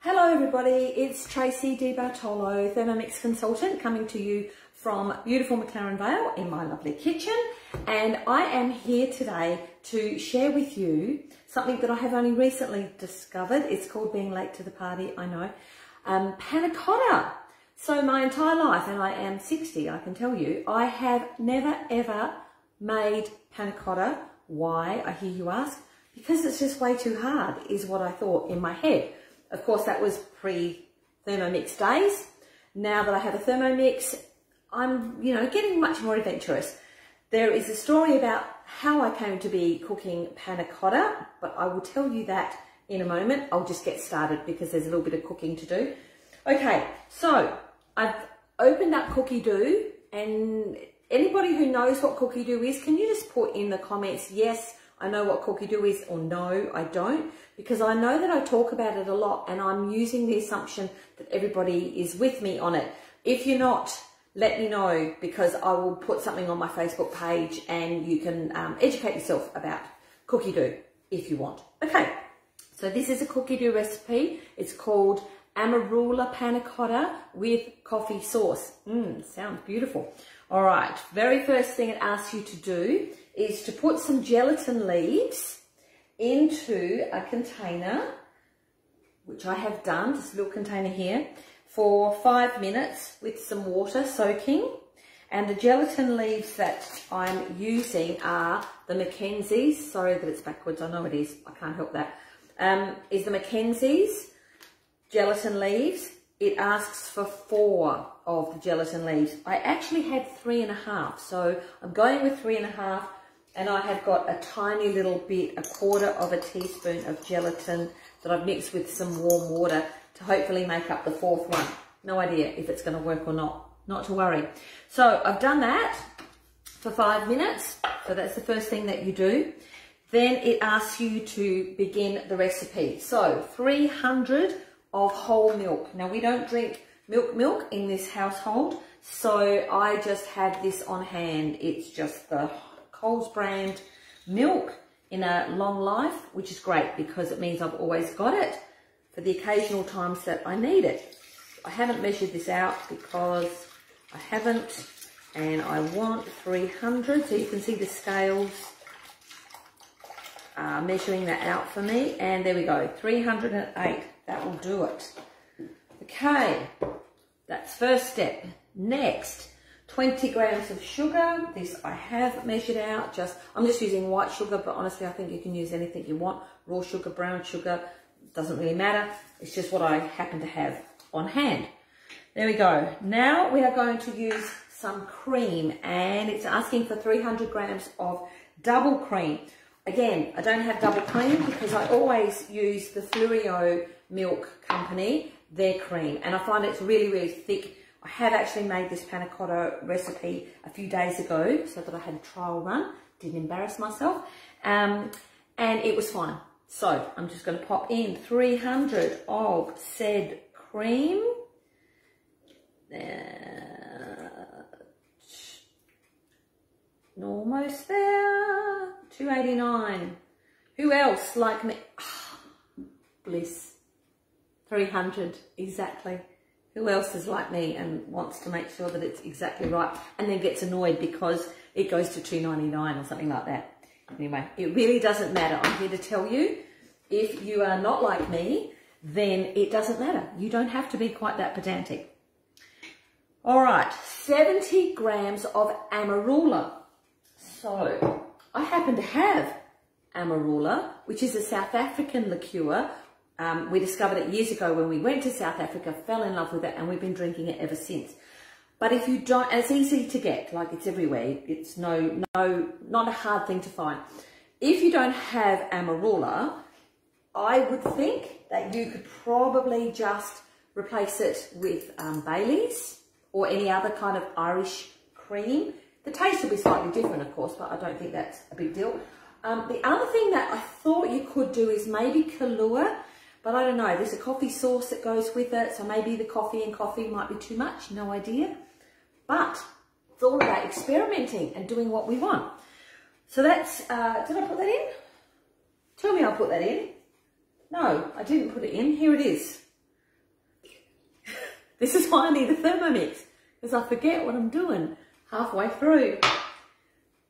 Hello everybody, it's Tracy Di Bartolo, Thermomix consultant, coming to you from beautiful McLaren Vale in my lovely kitchen, and I am here today to share with you something that I have only recently discovered. It's called being late to the party, I know. Panna Cotta. So my entire life, and I am 60, I can tell you, I have never ever made panna cotta. Why, I hear you ask? Because it's just way too hard, is what I thought in my head. Of course, that was pre-Thermomix days. Now that I have a Thermomix, I'm, getting much more adventurous. There is a story about how I came to be cooking panna cotta, but I will tell you that in a moment. I'll just get started because there's a little bit of cooking to do. Okay, so I've opened up Cookie Dough, and anybody who knows what Cookie Dough is, can you just put in the comments, yes, I know what Cookie Dough is, or no, I don't, because I know that I talk about it a lot and I'm using the assumption that everybody is with me on it. If you're not, let me know, because I will put something on my Facebook page and you can educate yourself about Cookie Dough if you want. Okay, so this is a Cookie Dough recipe. It's called Amarula Panna Cotta with coffee sauce. Sounds beautiful. All right, very first thing it asks you to do is to put some gelatin leaves into a container, which I have done, just a little container here, for 5 minutes with some water soaking. And the gelatin leaves that I'm using are the Mackenzie's. Sorry that it's backwards, I know it is, I can't help that. Is the Mackenzie's gelatin leaves. It asks for 4 of the gelatin leaves. I actually had 3.5, so I'm going with 3.5, and I have got a tiny little bit, 1/4 of a teaspoon of gelatin that I've mixed with some warm water to hopefully make up the 4th one. No idea if it's going to work or not to worry. So I've done that for 5 minutes, so that's the first thing that you do. Then it asks you to begin the recipe. So 300 of whole milk. Now we don't drink milk in this household, so I just had this on hand. It's just the Coles brand milk in a long life, which is great because it means I've always got it for the occasional times that I need it. I haven't measured this out because I haven't, and I want 300, so you can see the scales measuring that out for me, and there we go, 308. That will do it. Okay, that's first step. Next, 20 grams of sugar. This I have measured out. I'm just using white sugar, but honestly, I think you can use anything you want. Raw sugar, brown sugar, doesn't really matter. It's just what I happen to have on hand. There we go. Now we are going to use some cream, and it's asking for 300 grams of double cream. Again, I don't have double cream because I always use the Flurio Milk Company, their cream, and I find it's really, really thick. I have actually made this panna cotta recipe a few days ago so that I had a trial run, didn't embarrass myself, and it was fine. So I'm just going to pop in 300 of said cream. Almost there. 289. Who else like me? Oh, bliss. 300 exactly. Who else is like me and wants to make sure that it's exactly right, and then gets annoyed because it goes to 299 or something like that? Anyway, it really doesn't matter. I'm here to tell you, if you are not like me, then it doesn't matter. You don't have to be quite that pedantic. All right, 70 grams of Amarula. So I happen to have Amarula, which is a South African liqueur. We discovered it years ago when we went to South Africa, fell in love with it, and we've been drinking it ever since. But if you don't, it's easy to get, like it's everywhere. It's not a hard thing to find. If you don't have Amarula, I would think that you could probably just replace it with Baileys or any other kind of Irish cream. The taste will be slightly different, of course, but I don't think that's a big deal. The other thing that I thought you could do is maybe Kahlua, but I don't know. There's a coffee sauce that goes with it, so maybe the coffee and coffee might be too much, no idea. But it's all about experimenting and doing what we want. So that's, did I put that in? Tell me I put that in. No, I didn't put it in. Here it is. This is why I need a Thermomix, because I forget what I'm doing halfway through.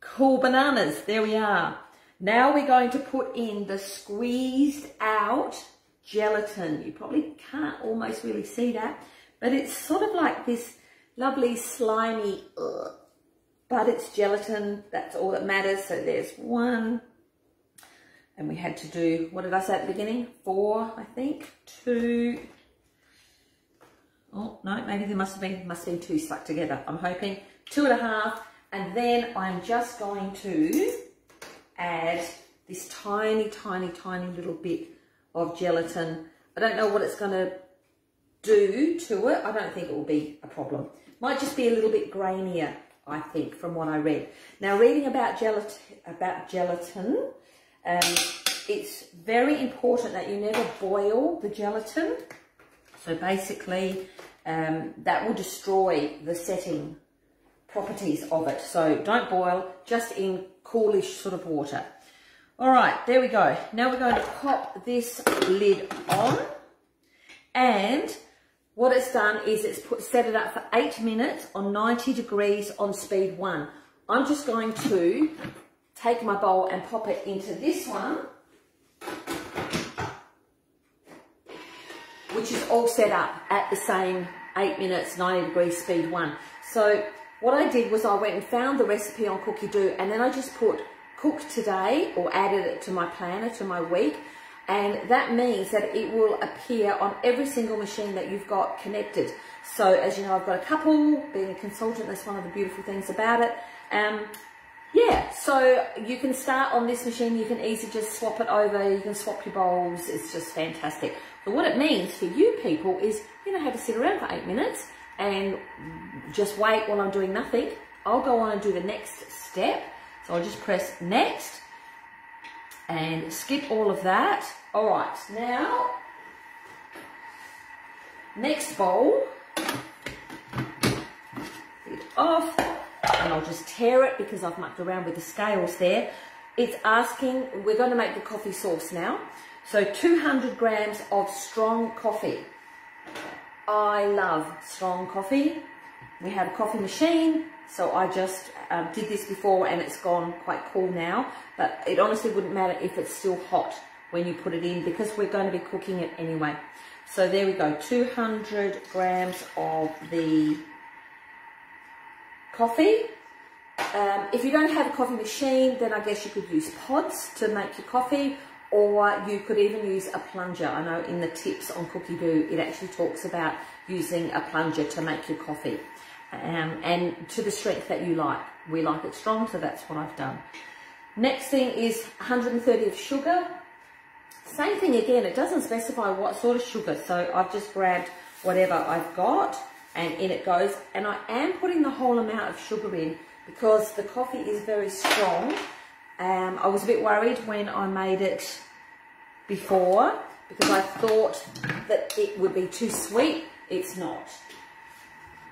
Cool bananas, there we are. Now we're going to put in the squeezed out gelatin. You probably can't almost really see that, but it's sort of like this lovely slimy, but it's gelatin, that's all that matters. So there's one, and we had to do, what did I say at the beginning? 4, I think, 2, oh no, maybe there must have been 2 stuck together, I'm hoping, 2.5, and then I'm just going to add this tiny, tiny, tiny little bit of gelatin. I don't know what it's going to do to it. I don't think it will be a problem. Might just be a little bit grainier, I think, from what I read. Now, reading about gelatin, it's very important that you never boil the gelatin. So basically, that will destroy the setting properties of it. So don't boil, just in coolish sort of water. All right, there we go. Now we're going to pop this lid on, and what it's done is it's set it up for 8 minutes on 90 degrees on speed 1. I'm just going to take my bowl and pop it into this one, which is all set up at the same 8 minutes, 90 degrees speed 1. So what I did was I went and found the recipe on Cookie Do, and then I just put cook today, or added it to my planner, to my week, and that means that it will appear on every single machine that you've got connected. So as you know, I've got a couple. Being a consultant, that's one of the beautiful things about it. Yeah, so you can start on this machine, you can easily just swap it over, you can swap your bowls, it's just fantastic. But what it means for you people is you don't have to sit around for 8 minutes and just wait while I'm doing nothing. I'll go on and do the next step. So I'll just press next and skip all of that. All right, now, next bowl, it off, and I'll just tear it because I've mucked around with the scales there. It's asking, we're going to make the coffee sauce now. So 200 grams of strong coffee. I love strong coffee. We have a coffee machine, so I just did this before and it's gone quite cool now, but it honestly wouldn't matter if it's still hot when you put it in, because we're going to be cooking it anyway. So there we go, 200 grams of the coffee. If you don't have a coffee machine, then I guess you could use pods to make your coffee, or you could even use a plunger. I know in the tips on Cookie Do, it actually talks about using a plunger to make your coffee. And to the strength that you like. We like it strong, so that's what I've done. Next thing is 130 of sugar. Same thing again, it doesn't specify what sort of sugar, so I've just grabbed whatever I've got and in it goes. And I am putting the whole amount of sugar in because the coffee is very strong. I was a bit worried when I made it before because I thought that it would be too sweet. It's not.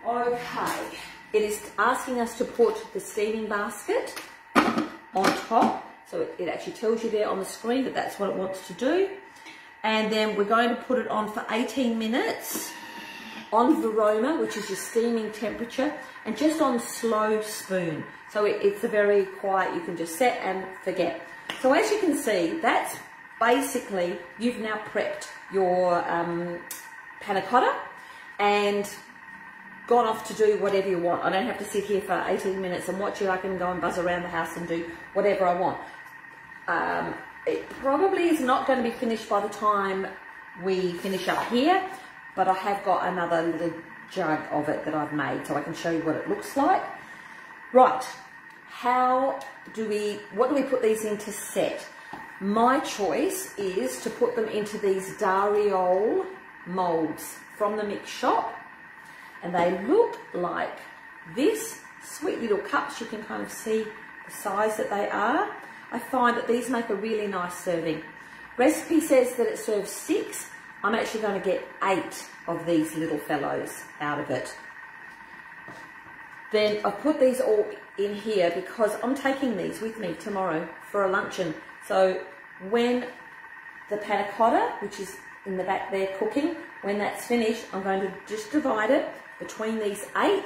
Okay, it is asking us to put the steaming basket on top. So it actually tells you there on the screen that that's what it wants to do. And then we're going to put it on for 18 minutes on Varoma, which is your steaming temperature, and just on slow spoon. So it's a very quiet, you can just set and forget. So as you can see, that's basically, you've now prepped your Panna Cotta and gone off to do whatever you want. I don't have to sit here for 18 minutes and watch it. I can go and buzz around the house and do whatever I want. It probably is not going to be finished by the time we finish up here, but I have got another little jug of it that I've made, so I can show you what it looks like. Right, what do we put these in to set? My choice is to put them into these Dariol molds from the mix shop. And they look like this, sweet little cups. You can kind of see the size that they are. I find that these make a really nice serving. Recipe says that it serves 6. I'm actually going to get 8 of these little fellows out of it. Then I've put these all in here because I'm taking these with me tomorrow for a luncheon. So when the Panna Cotta, which is in the back there cooking. When that's finished, I'm going to just divide it between these 8,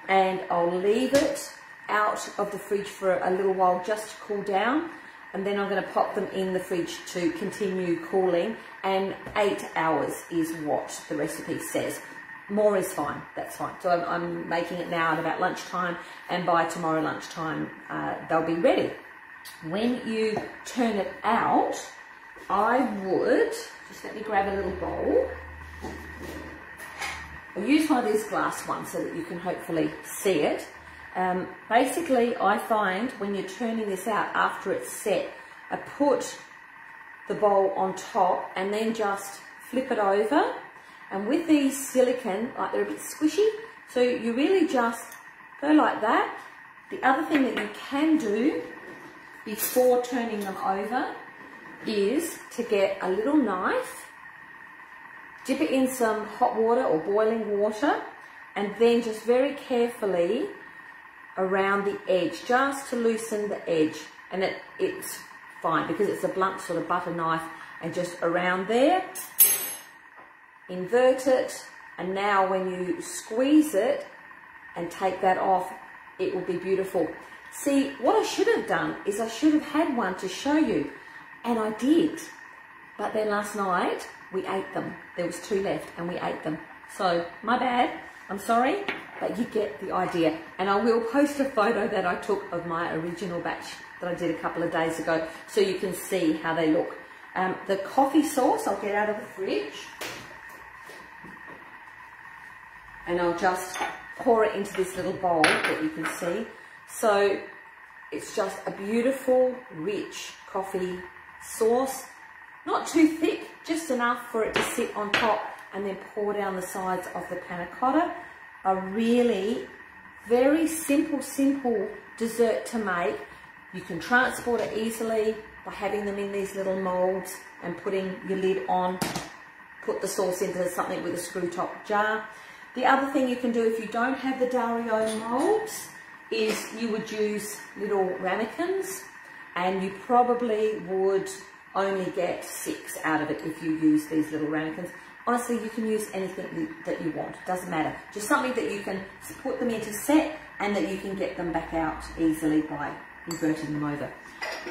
and I'll leave it out of the fridge for a little while just to cool down, and then I'm going to pop them in the fridge to continue cooling, and 8 hours is what the recipe says. More is fine, that's fine. So I'm making it now at about lunchtime, and by tomorrow lunchtime they'll be ready. When you turn it out, I would, just let me grab a little bowl. I'll use one of these glass ones so that you can hopefully see it. Basically, I find when you're turning this out after it's set, I put the bowl on top and then just flip it over. And with these silicone, like they're a bit squishy, so you really just go like that. The other thing that you can do before turning them over is to get a little knife, dip it in some hot water or boiling water, and then just very carefully around the edge, just to loosen the edge. And it's fine because it's a blunt sort of butter knife, and just around there, invert it, and now when you squeeze it and take that off, it will be beautiful. See, what I should have done is I should have had one to show you, and I did, but then last night we ate them. There was 2 left and we ate them. So my bad, I'm sorry, but you get the idea. And I will post a photo that I took of my original batch that I did a couple of days ago, so you can see how they look. The coffee sauce I'll get out of the fridge, and I'll just pour it into this little bowl that you can see. So it's just a beautiful, rich coffee sauce. Not too thick, just enough for it to sit on top and then pour down the sides of the panna cotta. A really very simple dessert to make. You can transport it easily by having them in these little molds and putting your lid on. Put the sauce into something with a screw top jar. The other thing you can do if you don't have the Dario molds is you would use little ramekins, and you probably would only get 6 out of it if you use these little ramekins. Honestly, you can use anything that you want, doesn't matter. Just something that you can put them into set and that you can get them back out easily by inverting them over.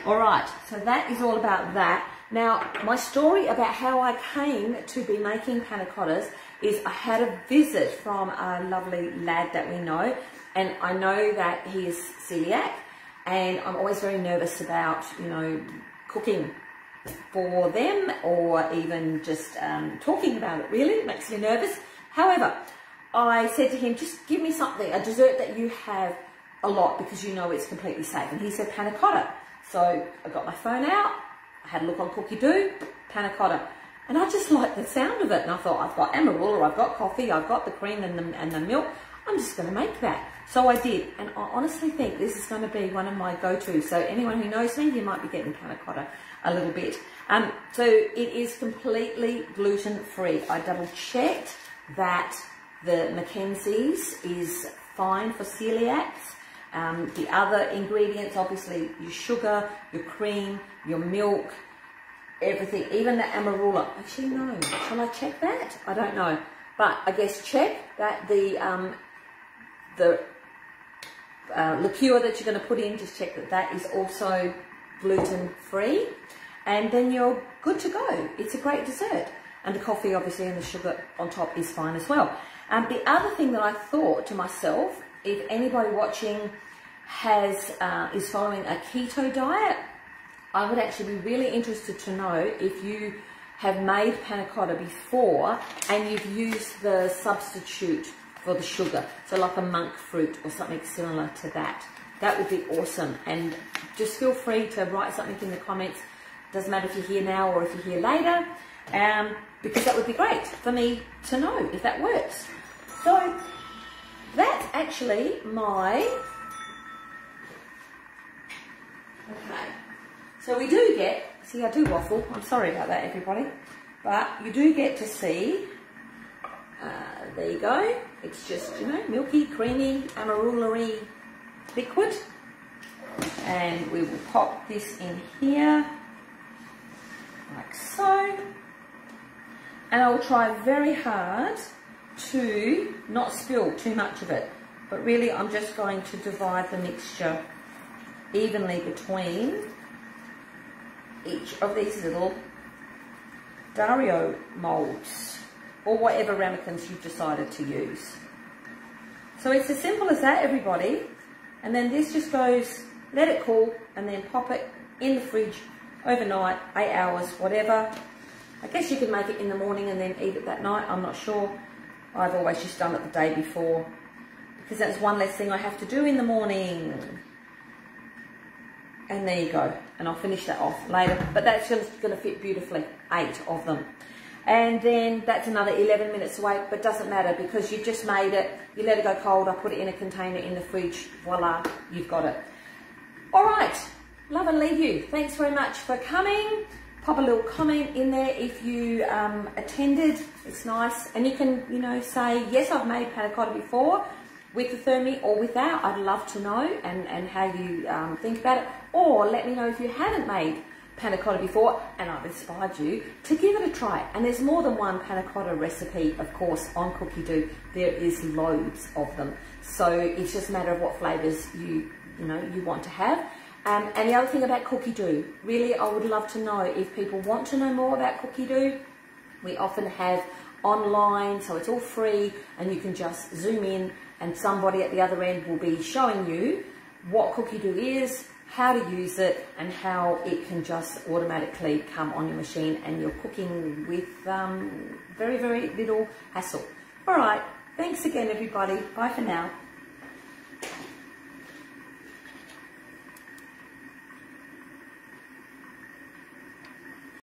All right, so that is all about that. Now, my story about how I came to be making panna cottas is I had a visit from a lovely lad that we know, and I know that he is celiac, and I'm always very nervous about, you know, cooking for them, or even just talking about it. Really, it makes me nervous. However, I said to him, just give me something, a dessert that you have a lot because you know it's completely safe. And he said panna cotta. So I got my phone out, I had a look on Cookie Doo, panna cotta. And I just liked the sound of it. And I thought, I've got Amarula, I've got coffee, I've got the cream and the milk. I'm just going to make that. So I did. And I honestly think this is going to be one of my go-tos. So anyone who knows me, you might be getting panna cotta a little bit. So it is completely gluten-free. I double-checked that the Mackenzie's is fine for celiacs. The other ingredients, obviously your sugar, your cream, your milk, everything, even the Amarula. Actually, no. Shall I check that? I don't know. But I guess check that the liqueur that you're going to put in, just check that that is also gluten-free. And then you're good to go. It's a great dessert. And the coffee, obviously, and the sugar on top is fine as well. The other thing that I thought to myself, if anybody watching is following a keto diet, I would actually be really interested to know if you have made panna cotta before and you've used the substitute for the sugar, so like a monk fruit or something similar to that. That would be awesome. And just feel free to write something in the comments. Doesn't matter if you're here now or if you're here later, because that would be great for me to know if that works. So that's actually my... Okay, so we do get, see I do waffle, I'm sorry about that everybody, but you do get to see, there you go, it's just, you know, milky, creamy, Amarula-y liquid, and we will pop this in here, like so, And I'll try very hard to not spill too much of it. But really, I'm just going to divide the mixture evenly between each of these little Dario molds, or whatever ramekins you've decided to use. So it's as simple as that, everybody. And then this just goes, let it cool, and then pop it in the fridge overnight, 8 hours, whatever. I guess you could make it in the morning and then eat it that night, I'm not sure. I've always just done it the day before, because that's one less thing I have to do in the morning. And there you go. And I'll finish that off later. But that's just going to fit beautifully. 8 of them. And then that's another 11 minutes to wait. But doesn't matter, because you just made it. You let it go cold. I put it in a container in the fridge. Voila, you've got it. All right. Love and leave you. Thanks very much for coming. Pop a little comment in there if you attended. It's nice. And you can, you know, say, yes, I've made panna cotta before, with the Thermi or without. I'd love to know, and how you think about it. Or let me know if you haven't made panna cotta before and I've inspired you to give it a try. And there's more than one panna cotta recipe, of course, on Cookie Do. There is loads of them. So it's just a matter of what flavours you want to have. And the other thing about Cookie Do, really, I would love to know if people want to know more about Cookie Do. We often have online, so it's all free, and you can just zoom in and somebody at the other end will be showing you what Cookie Do is, how to use it, and how it can just automatically come on your machine and you're cooking with very, very little hassle. All right, thanks again, everybody. Bye for now.